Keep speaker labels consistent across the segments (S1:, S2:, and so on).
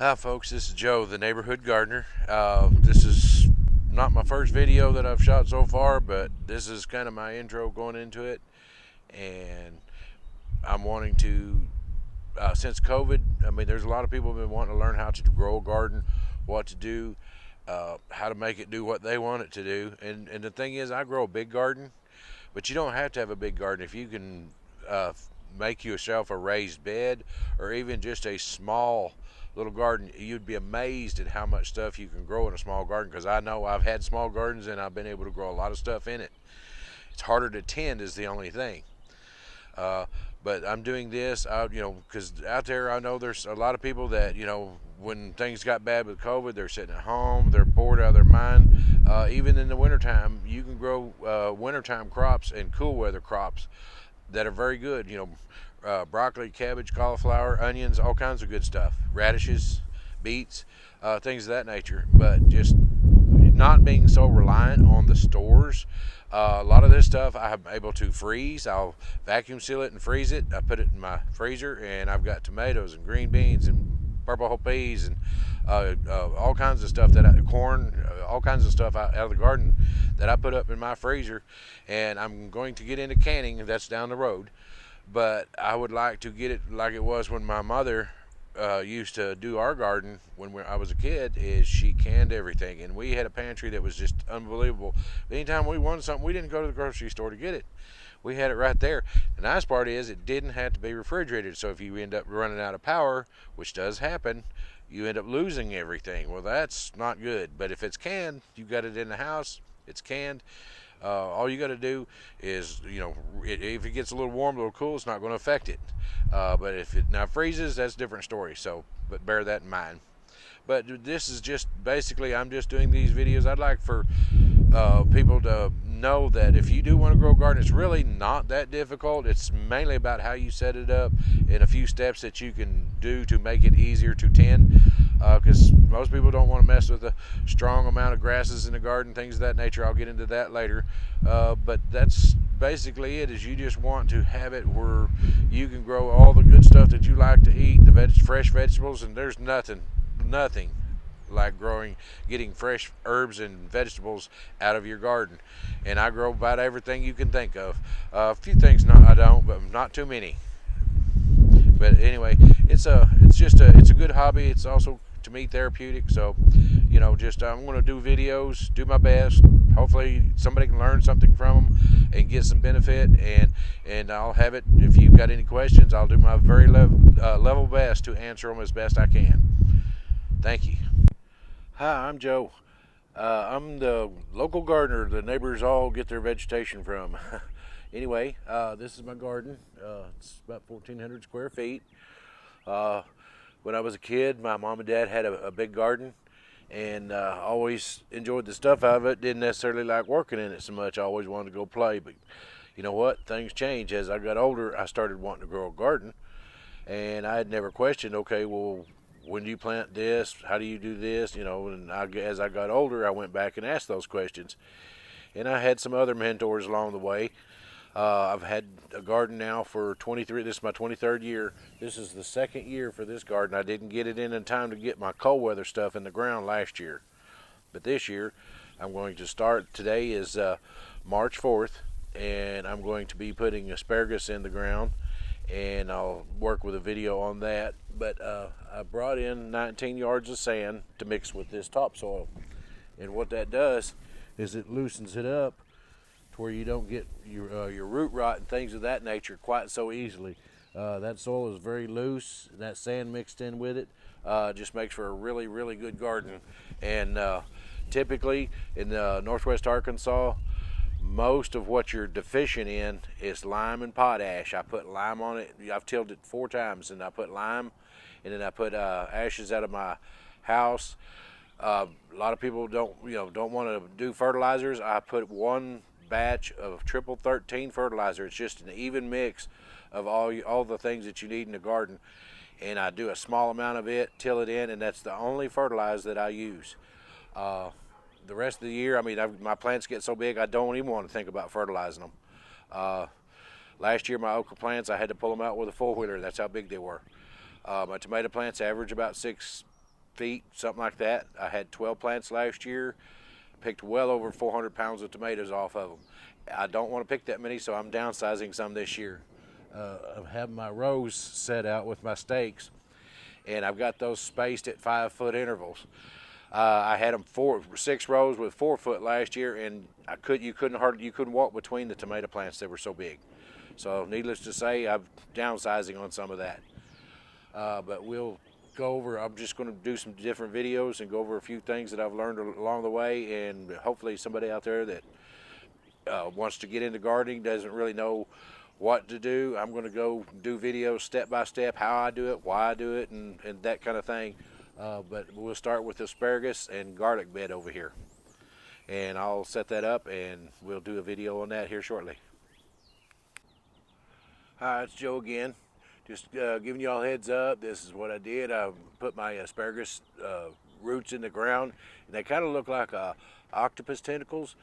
S1: Hi folks, this is Joe, the neighborhood gardener. This is not my first video that I've shot so far, but this is kind of my intro going into it. And I'm wanting to, since COVID, I mean, there's a lot of people have been wanting to learn how to grow a garden, what to do, how to make it do what they want it to do. And the thing is, I grow a big garden, but you don't have to have a big garden if you can make yourself a raised bed or even just a small little garden. You'd be amazed at how much stuff you can grow in a small garden, because I know I've had small gardens and I've been able to grow a lot of stuff in it. It's harder to tend is the only thing. uh, but I'm doing this, because out there I know there's a lot of people that, when things got bad with COVID, they're sitting at home, they're bored out of their mind. Even in the wintertime, you can grow wintertime crops and cool weather crops that are very good. Broccoli, cabbage, cauliflower, onions, all kinds of good stuff. Radishes, beets, things of that nature. But just not being so reliant on the stores. A lot of this stuff I'm able to freeze. I'll vacuum seal it and freeze it. I put it in my freezer, and I've got tomatoes and green beans and purple peas and all kinds of stuff corn, all kinds of stuff out of the garden that I put up in my freezer. And I'm going to get into canning, and that's down the road. But I would like to get it like it was when my mother used to do our garden when I was a kid. Is she canned everything, and we had a pantry that was just unbelievable. Anytime we wanted something, we didn't go to the grocery store to get it. We had it right there. The nice part is it didn't have to be refrigerated, so if you end up running out of power, which does happen, you end up losing everything. Well, that's not good. But if it's canned, you got it in the house, it's canned. All you got to do is, if it gets a little warm, a little cool, it's not going to affect it. But if it now freezes, that's a different story. So, but bear that in mind. But this is just basically, I'm just doing these videos. I'd like for people to know that if you do want to grow a garden, it's really not that difficult. It's mainly about how you set it up and a few steps that you can do to make it easier to tend. Because most people don't want to mess with a strong amount of grasses in the garden, things of that nature. I'll get into that later. But that's basically it. Is you just want to have it where you can grow all the good stuff that you like to eat, the fresh vegetables, and there's nothing like getting fresh herbs and vegetables out of your garden. And I grow about everything you can think of. A few things I don't, but not too many. But anyway, it's a good hobby. It's also, to me, therapeutic. So, just I'm going to do videos, do my best. Hopefully somebody can learn something from them and get some benefit. And I'll have it. If you've got any questions, I'll do my very level best to answer them as best I can. Thank you. Hi, I'm Joe. I'm the local gardener the neighbors all get their vegetation from. Anyway, this is my garden. It's about 1,400 square feet. Uh, when I was a kid, my mom and dad had a big garden, and always enjoyed the stuff out of it. Didn't necessarily like working in it so much. I always wanted to go play. But you know what? Things change. As I got older, I started wanting to grow a garden, and I had never questioned, okay, well, when do you plant this? How do you do this? As I got older, I went back and asked those questions. And I had some other mentors along the way. I've had a garden now for 23. This is my 23rd year. This is the second year for this garden. I didn't get it in time to get my cold weather stuff in the ground last year. But this year, I'm going to start. Today is March 4th, and I'm going to be putting asparagus in the ground, and I'll work with a video on that. But I brought in 19 yards of sand to mix with this topsoil, and what that does is it loosens it up to where you don't get your root rot and things of that nature quite so easily. That soil is very loose. That sand mixed in with it just makes for a really, really good garden. And typically in northwest Arkansas, most of what you're deficient in is lime and potash. I put lime on it. I've tilled it 4 times, and I put lime, and then I put ashes out of my house. A lot of people don't want to do fertilizers. I put one batch of triple 13 fertilizer. It's just an even mix of all the things that you need in the garden, and I do a small amount of it, till it in, and that's the only fertilizer that I use. The rest of the year, my plants get so big I don't even want to think about fertilizing them. Last year, my okra plants, I had to pull them out with a 4-wheeler. That's how big they were. My tomato plants average about 6 feet, something like that. I had 12 plants last year, picked well over 400 pounds of tomatoes off of them. I don't want to pick that many, so I'm downsizing some this year. I have my rows set out with my stakes, and I've got those spaced at 5-foot intervals. I had them 6 rows with 4 foot last year, and you couldn't walk between the tomato plants. They were so big. So needless to say, I'm downsizing on some of that. But we'll go over, I'm just going to do some different videos and go over a few things that I've learned along the way, and hopefully somebody out there that wants to get into gardening, doesn't really know what to do. I'm going to go do videos step by step, how I do it, why I do it, and that kind of thing. But we'll start with asparagus and garlic bed over here. And I'll set that up and we'll do a video on that here shortly. Hi, it's Joe again. Just giving you all a heads up. This is what I did. I put my asparagus roots in the ground, and they kind of look like octopus tentacles.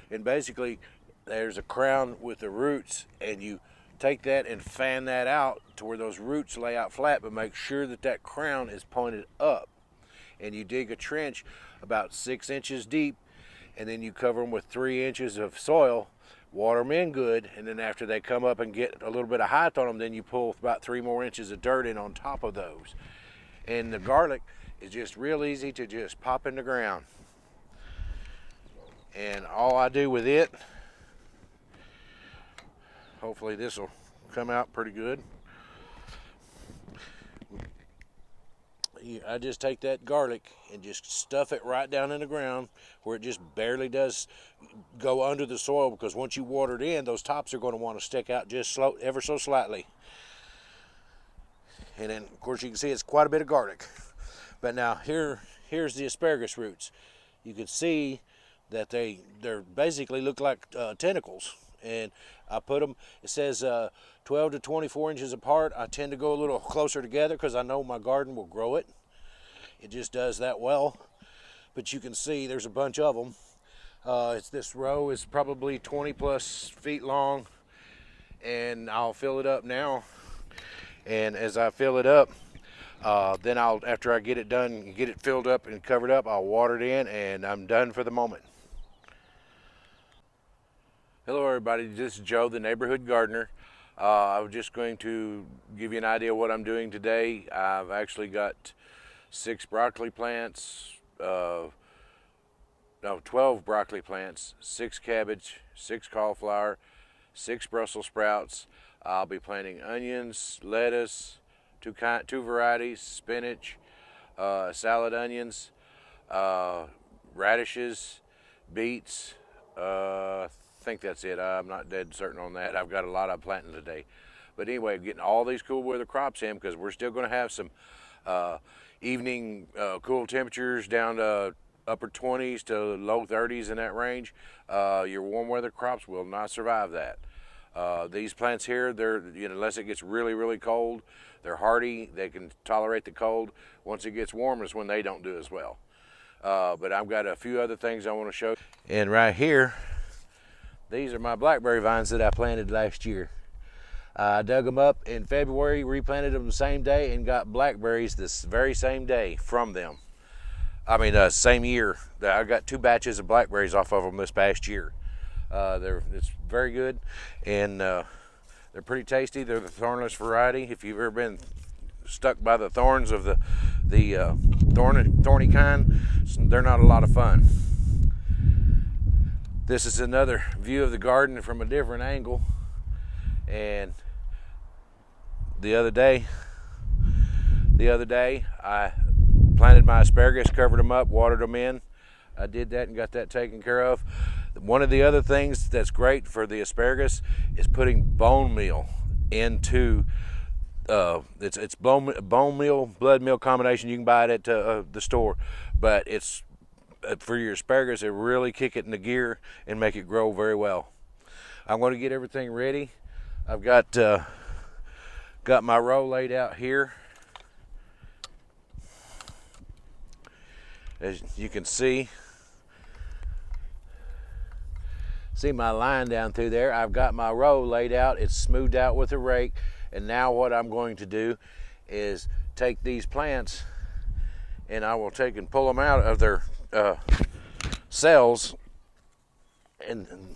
S1: And basically, there's a crown with the roots, and you take that and fan that out to where those roots lay out flat, but make sure that that crown is pointed up. And you dig a trench about 6 inches deep, and then you cover them with 3 inches of soil, water them in good, and then after they come up and get a little bit of height on them, then you pull about 3 more inches of dirt in on top of those. And the garlic is just real easy to just pop in the ground. And all I do with it, hopefully this will come out pretty good. I just take that garlic and just stuff it right down in the ground where it just barely does go under the soil, because once you water it in, those tops are going to want to stick out just ever so slightly. And then, of course, you can see it's quite a bit of garlic. But now here's the asparagus roots. You can see that they're basically look like tentacles. And I put them, it says 12 to 24 inches apart. I tend to go a little closer together because I know my garden will grow it. It just does that well. But you can see there's a bunch of them. This row is probably 20 plus feet long, and I'll fill it up now. And as I fill it up, then after I get it done, get it filled up and covered up, I'll water it in, and I'm done for the moment. Hello everybody, this is Joe, the neighborhood gardener. I was just going to give you an idea of what I'm doing today. I've actually got 6 broccoli plants, 12 broccoli plants, 6 cabbage, 6 cauliflower, 6 Brussels sprouts. I'll be planting onions, lettuce, two varieties, spinach, salad onions, radishes, beets, I think that's it. I'm not dead certain on that. I've got a lot of planting today. But anyway, getting all these cool weather crops in, because we're still going to have some evening cool temperatures down to upper 20s to low 30s in that range. Your warm weather crops will not survive that. These plants here, unless it gets really, really cold, they're hardy. They can tolerate the cold. Once it gets warm is when they don't do as well. But I've got a few other things I want to show you. And right here, these are my blackberry vines that I planted last year. I dug them up in February, replanted them the same day, and got blackberries this very same day from them. Same year. I got 2 batches of blackberries off of them this past year. It's very good, and they're pretty tasty. They're the thornless variety. If you've ever been stuck by the thorns of the thorny kind, they're not a lot of fun. This is another view of the garden from a different angle. And the other day I planted my asparagus, covered them up, watered them in. I did that and got that taken care of. One of the other things that's great for the asparagus is putting bone meal into it's bone meal, blood meal combination. You can buy it at the store, but it's for your asparagus, it really kick it into gear and make it grow very well. I'm going to get everything ready. I've got my row laid out here. As you can see my line down through there. I've got my row laid out. It's smoothed out with a rake. And now what I'm going to do is take these plants and I will take and pull them out of their cells. And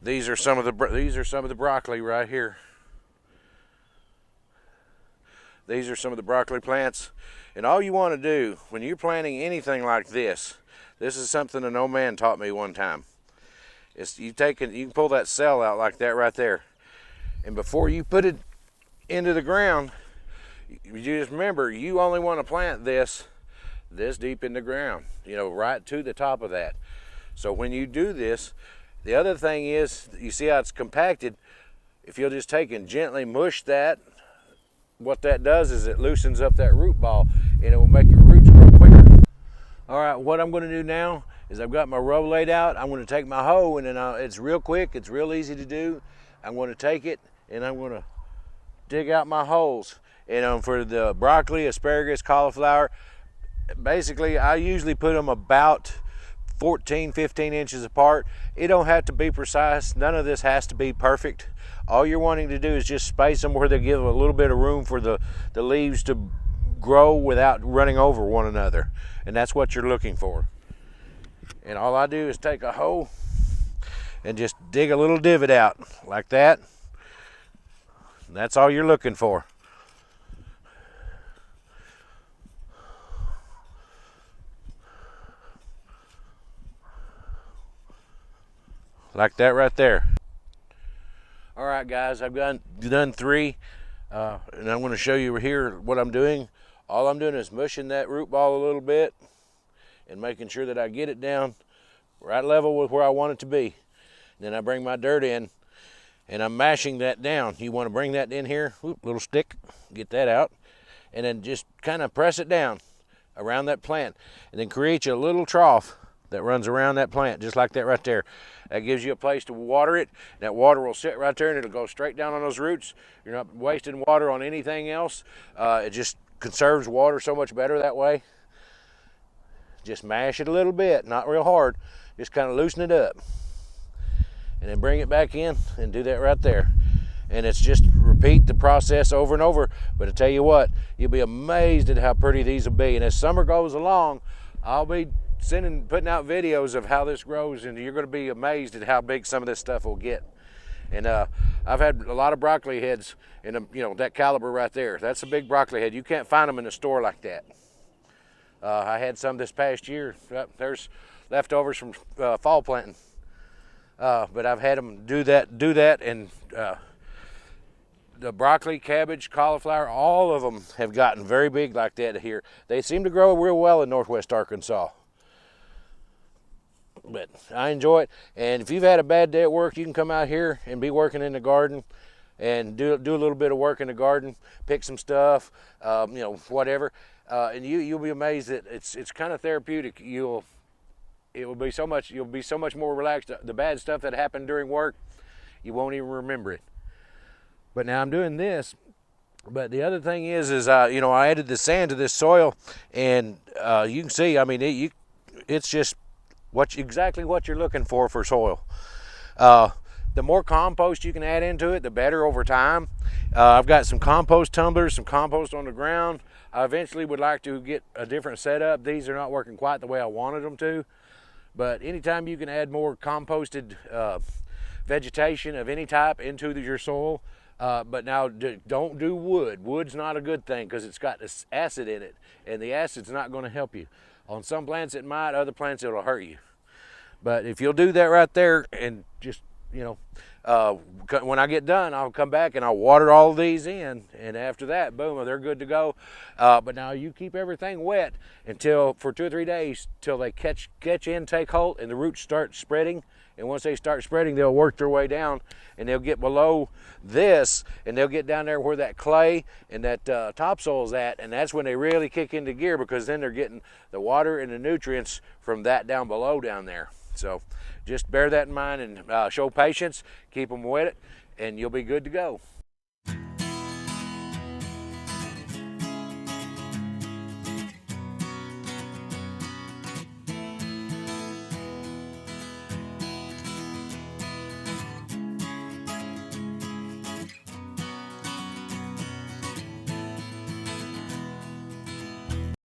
S1: these are some of the broccoli right here. These are some of the broccoli plants. And all you want to do when you're planting anything like this is something an old man taught me one time. Is you can pull that cell out like that right there, and before you put it into the ground, you just remember you only want to plant this deep in the ground, right to the top of that. So when you do this, the other thing is, you see how it's compacted. If you'll just take and gently mush that, what that does is it loosens up that root ball, and it will make your roots grow quicker. All right, what I'm going to do now is I've got my row laid out. I'm going to take my hoe, and then it's real quick. It's real easy to do. I'm going to take it, and I'm going to dig out my holes. And for the broccoli, asparagus, cauliflower, basically I usually put them about 14, 15 inches apart. It don't have to be precise. None of this has to be perfect. All you're wanting to do is just space them where they give a little bit of room for the leaves to grow without running over one another. And that's what you're looking for. And all I do is take a hoe and just dig a little divot out like that. And that's all you're looking for. Like that right there. All right, guys, I've done 3, and I'm going to show you here what I'm doing. All I'm doing is mushing that root ball a little bit and making sure that I get it down right level with where I want it to be. And then I bring my dirt in, and I'm mashing that down. You want to bring that in here, little stick, get that out, and then just kind of press it down around that plant, and then create you a little trough that runs around that plant, just like that right there. That gives you a place to water it. That water will sit right there, and it'll go straight down on those roots. You're not wasting water on anything else. It just conserves water so much better that way. Just mash it a little bit, not real hard. Just kind of loosen it up. And then bring it back in and do that right there. And it's just repeat the process over and over. But I tell you what, you'll be amazed at how pretty these will be. And as summer goes along, I'll be putting out videos of how this grows, and you're going to be amazed at how big some of this stuff will get. And I've had a lot of broccoli heads in that caliber right there. That's a big broccoli head. You can't find them in the store like that. I had some this past year. There's leftovers from fall planting, but I've had them do that, and the broccoli, cabbage, cauliflower, all of them have gotten very big like that here. They seem to grow real well in Northwest Arkansas. But I enjoy it, and if you've had a bad day at work, you can come out here and be working in the garden and do a little bit of work in the garden, pick some stuff, whatever, and you'll be amazed that it's kind of therapeutic. You'll be so much more relaxed. The bad stuff that happened during work, you won't even remember it. But now I'm doing this. But the other thing is I added the sand to this soil, and you can see, I mean, it's just exactly what you're looking for soil. The more compost you can add into it, the better over time. I've got some compost tumblers, some compost on the ground. I eventually would like to get a different setup. These are not working quite the way I wanted them to. But anytime you can add more composted vegetation of any type into your soil, but now don't do wood. Wood's not a good thing because it's got this acid in it, and the acid's not going to help you. On some plants it might, other plants it'll hurt you. But if you'll do that right there, and just, when I get done, I'll come back and I'll water all of these in, and after that, boom, they're good to go. But now you keep everything wet for 2 or 3 days till they catch in, take hold, and the roots start spreading. And once they start spreading, they'll work their way down, and they'll get below this, and they'll get down there where that clay and that topsoil's at, and that's when they really kick into gear, because then they're getting the water and the nutrients from that down below down there. So just bear that in mind and show patience, keep them wet, and you'll be good to go.